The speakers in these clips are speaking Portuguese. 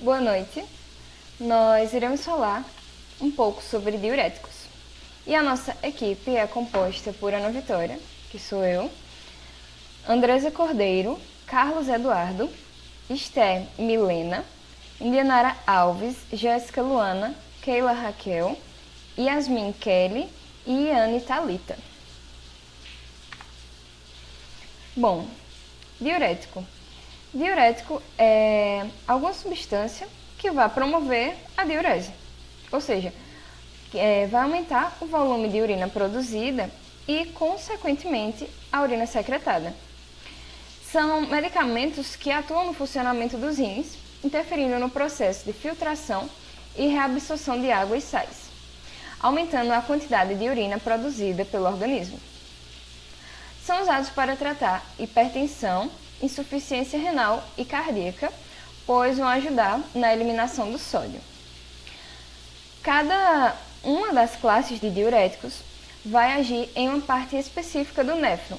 Boa noite. Nós iremos falar um pouco sobre diuréticos. E a nossa equipe é composta por Ana Vitória, que sou eu, Andresa Cordeiro, Carlos Eduardo, Esther Milena, Indianara Alves, Jéssica Luana, Keila Raquel, Yasmin Kelly e Anne Thalita. Bom, diurético. Diurético é alguma substância que vai promover a diurese, ou seja, vai aumentar o volume de urina produzida e, consequentemente, a urina secretada. São medicamentos que atuam no funcionamento dos rins, interferindo no processo de filtração e reabsorção de água e sais, aumentando a quantidade de urina produzida pelo organismo. São usados para tratar hipertensão, insuficiência renal e cardíaca, pois vão ajudar na eliminação do sódio. Cada uma das classes de diuréticos vai agir em uma parte específica do néfron,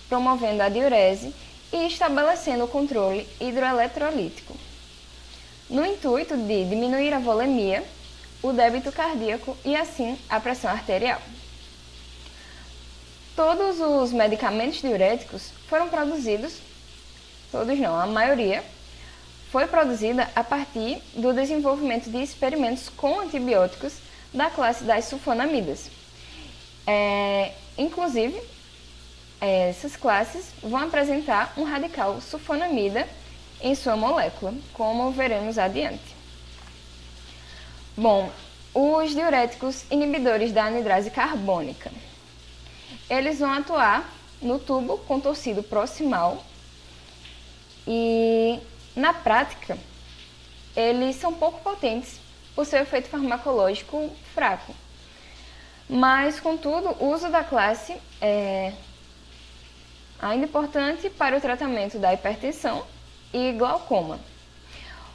promovendo a diurese e estabelecendo o controle hidroeletrolítico, no intuito de diminuir a volemia, o débito cardíaco e, assim, a pressão arterial. Todos os medicamentos diuréticos foram produzidos, todos não, a maioria, foi produzida a partir do desenvolvimento de experimentos com antibióticos da classe das sulfonamidas. Inclusive, essas classes vão apresentar um radical sulfonamida em sua molécula, como veremos adiante. Bom, os diuréticos inibidores da anidrase carbônica. Eles vão atuar no tubo contorcido proximal e, na prática, eles são pouco potentes por seu efeito farmacológico fraco. Mas, contudo, o uso da classe é ainda importante para o tratamento da hipertensão e glaucoma.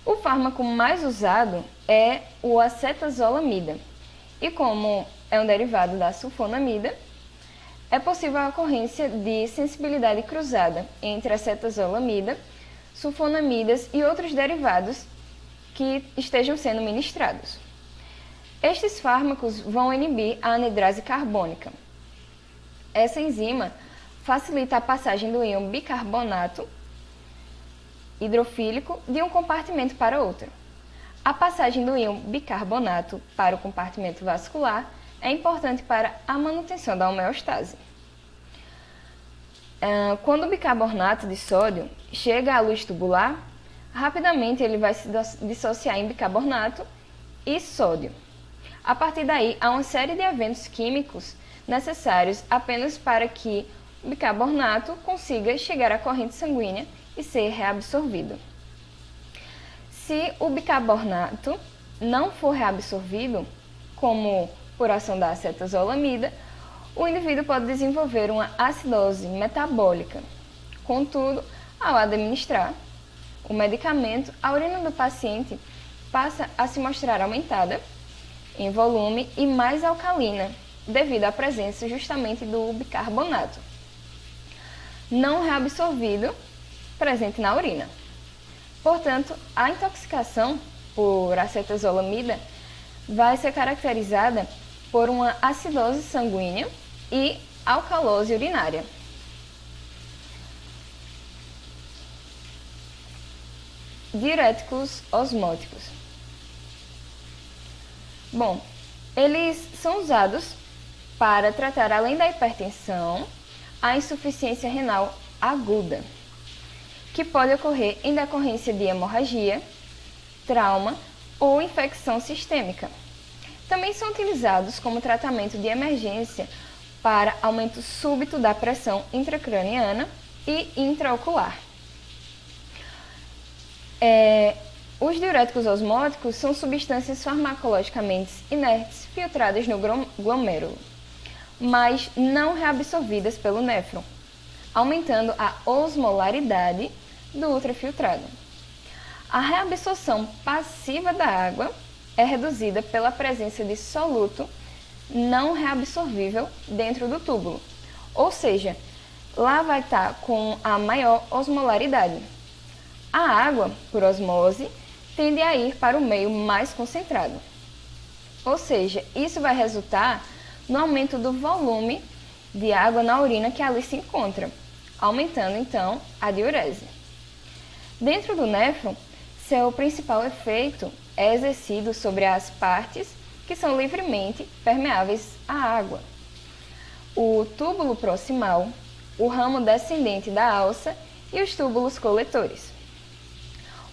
O fármaco mais usado é o acetazolamida, e como é um derivado da sulfonamida, é possível a ocorrência de sensibilidade cruzada entre acetazolamida, sulfonamidas e outros derivados que estejam sendo ministrados. Estes fármacos vão inibir a anidrase carbônica. Essa enzima facilita a passagem do íon bicarbonato hidrofílico de um compartimento para outro. A passagem do íon bicarbonato para o compartimento vascular é importante para a manutenção da homeostase. Quando o bicarbonato de sódio chega à luz tubular, rapidamente ele vai se dissociar em bicarbonato e sódio. A partir daí, há uma série de eventos químicos necessários apenas para que o bicarbonato consiga chegar à corrente sanguínea e ser reabsorvido. Se o bicarbonato não for reabsorvido, como por ação da acetazolamida, o indivíduo pode desenvolver uma acidose metabólica. Contudo, ao administrar o medicamento, a urina do paciente passa a se mostrar aumentada em volume e mais alcalina, devido à presença justamente do bicarbonato não reabsorvido presente na urina. Portanto, a intoxicação por acetazolamida vai ser caracterizada por uma acidose sanguínea e alcalose urinária. Diuréticos osmóticos. Bom, eles são usados para tratar, além da hipertensão, a insuficiência renal aguda, que pode ocorrer em decorrência de hemorragia, trauma ou infecção sistêmica. Também são utilizados como tratamento de emergência para aumento súbito da pressão intracraniana e intraocular. Os diuréticos osmóticos são substâncias farmacologicamente inertes filtradas no glomérulo, mas não reabsorvidas pelo néfron, aumentando a osmolaridade do ultrafiltrado. A reabsorção passiva da água é reduzida pela presença de soluto não reabsorvível dentro do túbulo, ou seja, lá vai estar com a maior osmolaridade. A água, por osmose, tende a ir para o meio mais concentrado. Ou seja, isso vai resultar no aumento do volume de água na urina que ali se encontra, aumentando então a diurese. Dentro do néfron, seu principal efeito é exercido sobre as partes que são livremente permeáveis à água. O túbulo proximal, o ramo descendente da alça e os túbulos coletores.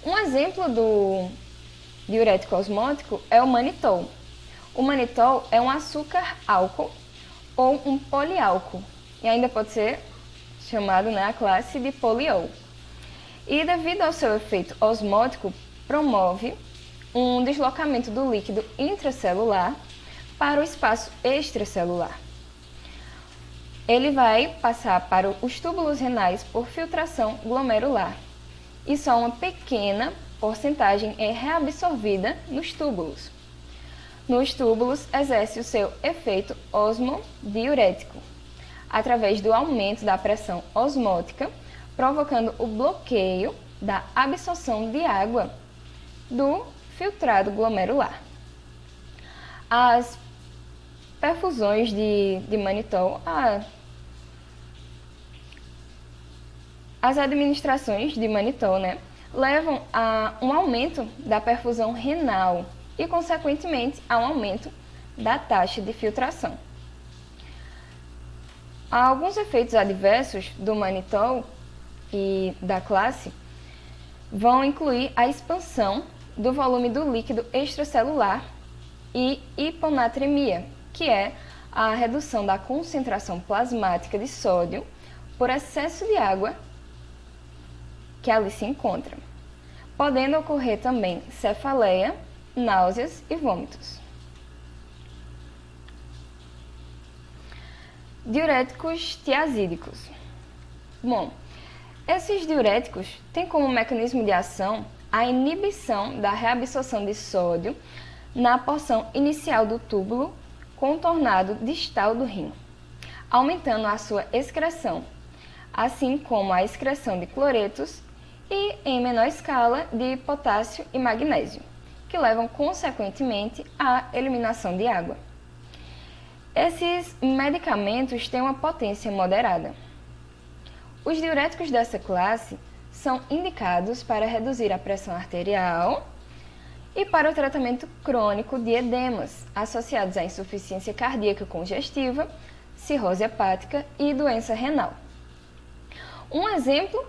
Um exemplo do diurético osmótico é o manitol. O manitol é um açúcar álcool ou um poliálcool e ainda pode ser chamado a classe de poliol. E devido ao seu efeito osmótico, promove um deslocamento do líquido intracelular para o espaço extracelular. Ele vai passar para os túbulos renais por filtração glomerular e só uma pequena porcentagem é reabsorvida nos túbulos. Nos túbulos, exerce o seu efeito osmodiurético, através do aumento da pressão osmótica, provocando o bloqueio da absorção de água do filtrado glomerular. As perfusões de manitol, as administrações de manitol, levam a um aumento da perfusão renal e, consequentemente, a um aumento da taxa de filtração. Alguns efeitos adversos do manitol e da classe vão incluir a expansão do volume do líquido extracelular e hiponatremia, que é a redução da concentração plasmática de sódio por excesso de água que ali se encontra, podendo ocorrer também cefaleia, náuseas e vômitos. Diuréticos tiazídicos. Bom, esses diuréticos têm como mecanismo de ação a inibição da reabsorção de sódio na porção inicial do túbulo contornado distal do rim, aumentando a sua excreção, assim como a excreção de cloretos e, em menor escala, de potássio e magnésio, que levam consequentemente à eliminação de água. Esses medicamentos têm uma potência moderada. Os diuréticos dessa classe são indicados para reduzir a pressão arterial e para o tratamento crônico de edemas associados à insuficiência cardíaca congestiva, cirrose hepática e doença renal. Um exemplo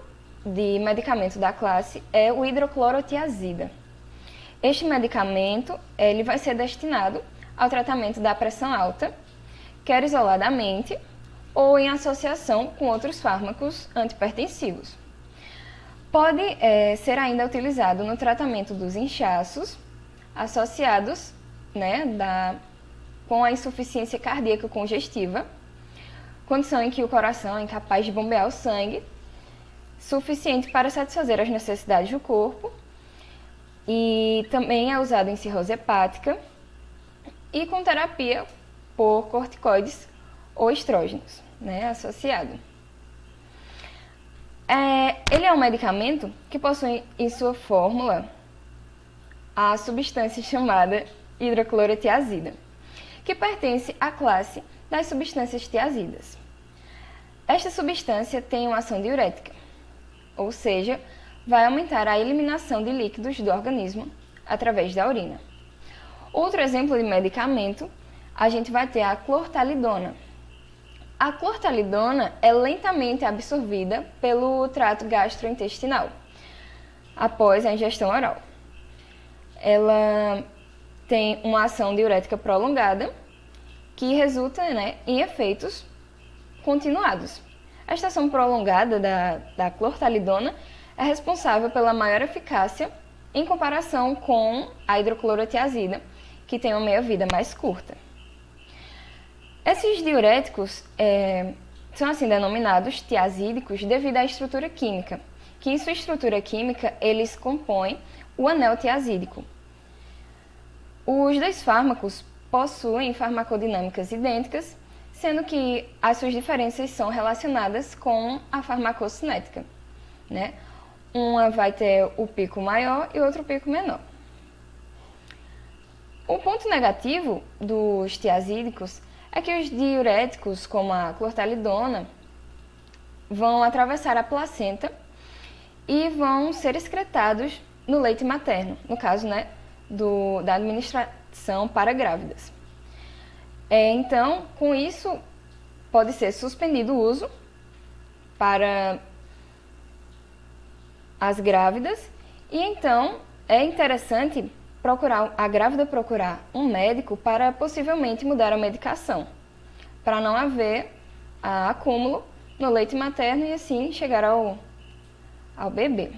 de medicamento da classe é o hidroclorotiazida. Este medicamento ele vai ser destinado ao tratamento da pressão alta, quer isoladamente ou em associação com outros fármacos antipertensivos. Pode ser ainda utilizado no tratamento dos inchaços associados com a insuficiência cardíaca congestiva, condição em que o coração é incapaz de bombear o sangue suficiente para satisfazer as necessidades do corpo, e também é usado em cirrose hepática e com terapia por corticoides ou estrógenos, associado. Ele é um medicamento que possui em sua fórmula a substância chamada hidroclorotiazida, que pertence à classe das substâncias tiazidas. Esta substância tem uma ação diurética, ou seja, vai aumentar a eliminação de líquidos do organismo através da urina. Outro exemplo de medicamento, a gente vai ter a clortalidona. A clortalidona é lentamente absorvida pelo trato gastrointestinal após a ingestão oral. Ela tem uma ação diurética prolongada que resulta em efeitos continuados. Esta ação prolongada da clortalidona é responsável pela maior eficácia em comparação com a hidroclorotiazida, que tem uma meia-vida mais curta. Esses diuréticos são assim denominados tiazídicos devido à estrutura química, que em sua estrutura química eles compõem o anel tiazídico. Os dois fármacos possuem farmacodinâmicas idênticas, sendo que as suas diferenças são relacionadas com a farmacocinética. Uma vai ter o pico maior e outro pico menor. O ponto negativo dos tiazídicos é que os diuréticos, como a clortalidona, vão atravessar a placenta e vão ser excretados no leite materno, no caso, né, da administração para grávidas. Então, com isso, pode ser suspendido o uso para as grávidas e então é interessante a grávida procurar um médico para possivelmente mudar a medicação, para não haver acúmulo no leite materno e assim chegar ao bebê.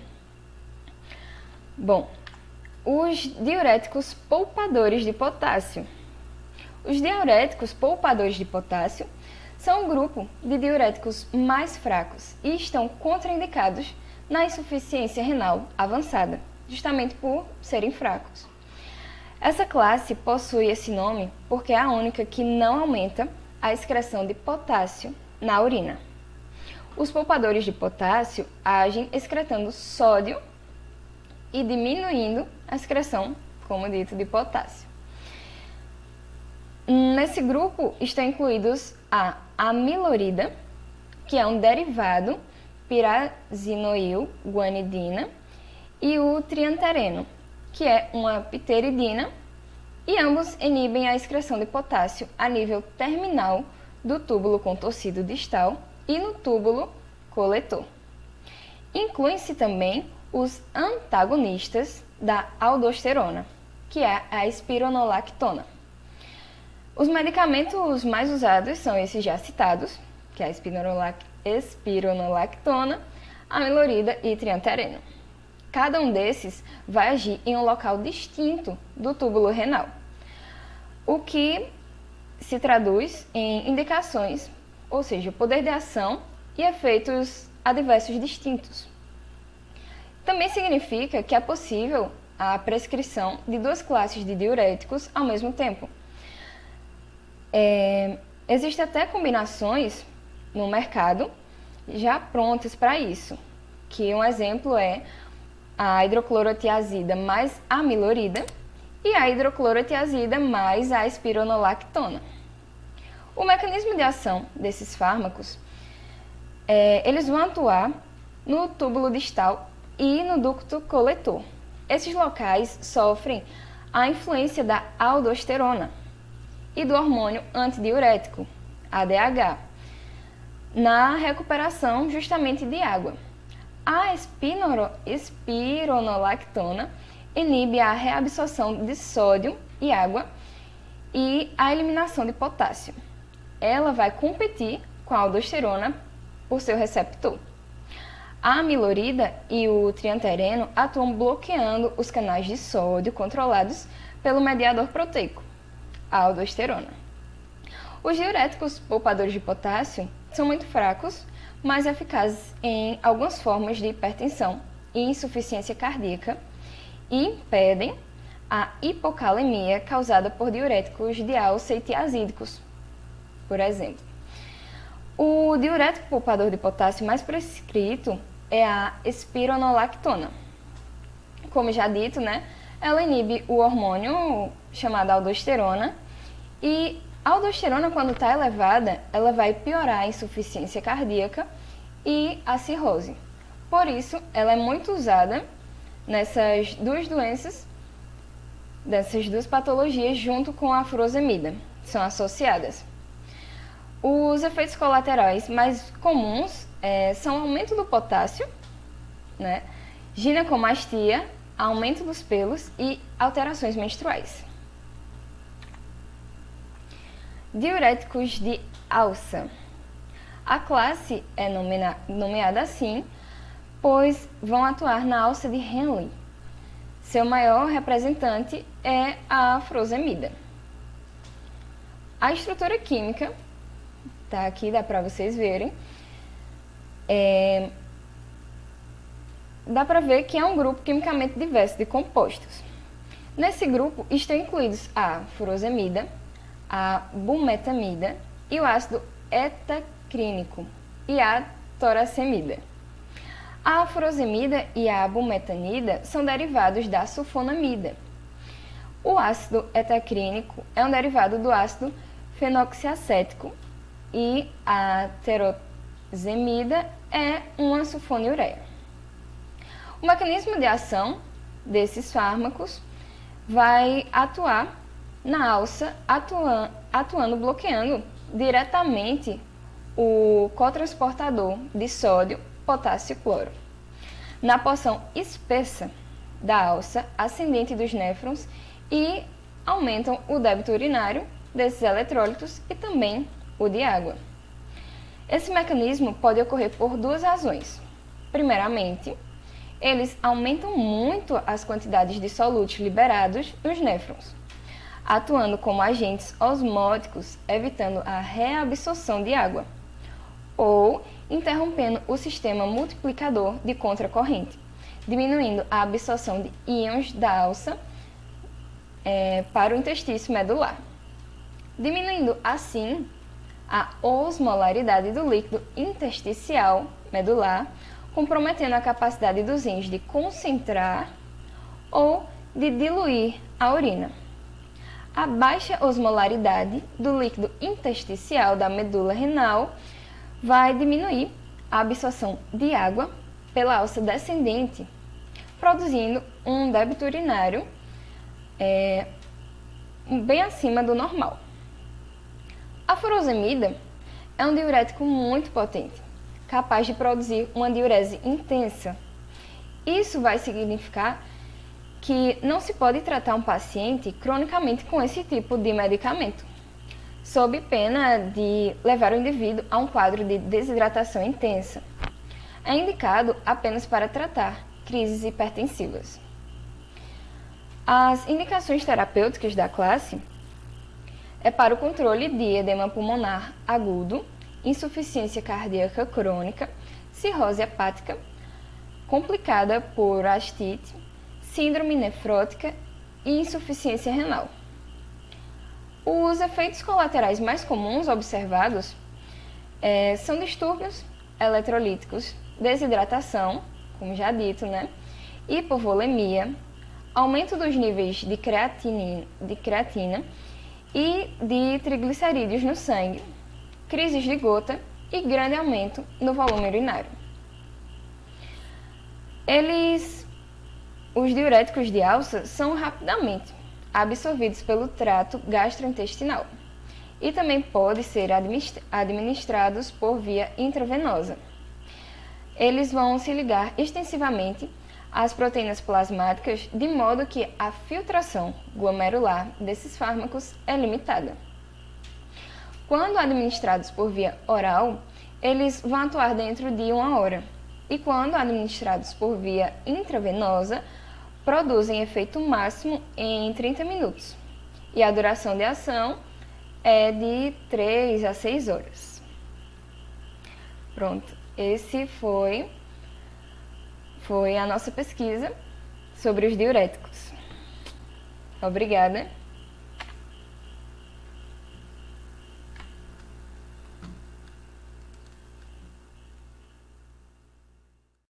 Bom, os diuréticos poupadores de potássio. Os diuréticos poupadores de potássio são um grupo de diuréticos mais fracos e estão contraindicados na insuficiência renal avançada, justamente por serem fracos. Essa classe possui esse nome porque é a única que não aumenta a excreção de potássio na urina. Os poupadores de potássio agem excretando sódio e diminuindo a excreção, como dito, de potássio. Nesse grupo estão incluídos a amilorida, que é um derivado pirazinoil guanidina, e o triantereno, que é uma pteridina, e ambos inibem a excreção de potássio a nível terminal do túbulo contorcido distal e no túbulo coletor. Incluem-se também os antagonistas da aldosterona, que é a espironolactona. Os medicamentos mais usados são esses já citados, que é a espironolactona, amilorida e triantereno. Cada um desses vai agir em um local distinto do túbulo renal, o que se traduz em indicações, ou seja, poder de ação e efeitos adversos distintos. Também significa que é possível a prescrição de duas classes de diuréticos ao mesmo tempo. Existem até combinações no mercado já prontas para isso, que um exemplo é a hidroclorotiazida mais amilorida e a hidroclorotiazida mais a espironolactona. O mecanismo de ação desses fármacos, eles vão atuar no túbulo distal e no ducto coletor. Esses locais sofrem a influência da aldosterona e do hormônio antidiurético, ADH, na recuperação justamente de água. A espironolactona inibe a reabsorção de sódio e água e a eliminação de potássio. Ela vai competir com a aldosterona por seu receptor. A amilorida e o triantereno atuam bloqueando os canais de sódio controlados pelo mediador proteico, a aldosterona. Os diuréticos poupadores de potássio são muito fracos, mas eficazes em algumas formas de hipertensão e insuficiência cardíaca e impedem a hipocalemia causada por diuréticos diálse e tiazídicos, por exemplo. O diurético poupador de potássio mais prescrito é a espironolactona. Como já dito, ela inibe o hormônio chamado aldosterona e a aldosterona, quando está elevada, ela vai piorar a insuficiência cardíaca e a cirrose. Por isso, ela é muito usada nessas duas doenças, dessas duas patologias, junto com a furosemida, são associadas. Os efeitos colaterais mais comuns são aumento do potássio, ginecomastia, aumento dos pelos e alterações menstruais. Diuréticos de alça. A classe é nomeada assim, pois vão atuar na alça de Henle. Seu maior representante é a furosemida. A estrutura química, tá aqui, dá para vocês verem, dá para ver que é um grupo quimicamente diverso de compostos. Nesse grupo estão incluídos a furosemida, a bumetamida e o ácido hetacrínico e a toracemida. A furosemida e a bumetanida são derivados da sulfonamida. O ácido hetacrínico é um derivado do ácido fenoxiacético e a terosemida é uma sulfonilureia. O mecanismo de ação desses fármacos vai atuar na alça, atuando bloqueando diretamente o cotransportador de sódio, potássio e cloro. Na porção espessa da alça ascendente dos néfrons e aumentam o débito urinário desses eletrólitos e também o de água. Esse mecanismo pode ocorrer por duas razões. Primeiramente, eles aumentam muito as quantidades de solutos liberados nos néfrons, atuando como agentes osmóticos, evitando a reabsorção de água, ou interrompendo o sistema multiplicador de contracorrente, diminuindo a absorção de íons da alça para o interstício medular, diminuindo assim a osmolaridade do líquido intersticial medular, comprometendo a capacidade dos rins de concentrar ou de diluir a urina. A baixa osmolaridade do líquido intersticial da medula renal vai diminuir a absorção de água pela alça descendente, produzindo um débito urinário bem acima do normal. A furosemida é um diurético muito potente, capaz de produzir uma diurese intensa. Isso vai significar que não se pode tratar um paciente cronicamente com esse tipo de medicamento, sob pena de levar o indivíduo a um quadro de desidratação intensa. É indicado apenas para tratar crises hipertensivas. As indicações terapêuticas da classe é para o controle de edema pulmonar agudo, insuficiência cardíaca crônica, cirrose hepática complicada por astite, síndrome nefrótica e insuficiência renal. Os efeitos colaterais mais comuns observados são distúrbios eletrolíticos, desidratação, como já dito, hipovolemia, aumento dos níveis de creatina e de triglicerídeos no sangue, crises de gota e grande aumento no volume urinário. Os diuréticos de alça são rapidamente absorvidos pelo trato gastrointestinal e também podem ser administrados por via intravenosa. Eles vão se ligar extensivamente às proteínas plasmáticas, de modo que a filtração glomerular desses fármacos é limitada. Quando administrados por via oral, eles vão atuar dentro de 1 hora, e quando administrados por via intravenosa, produzem efeito máximo em 30 minutos, e a duração de ação é de 3 a 6 horas. Pronto, esse foi a nossa pesquisa sobre os diuréticos. Obrigada.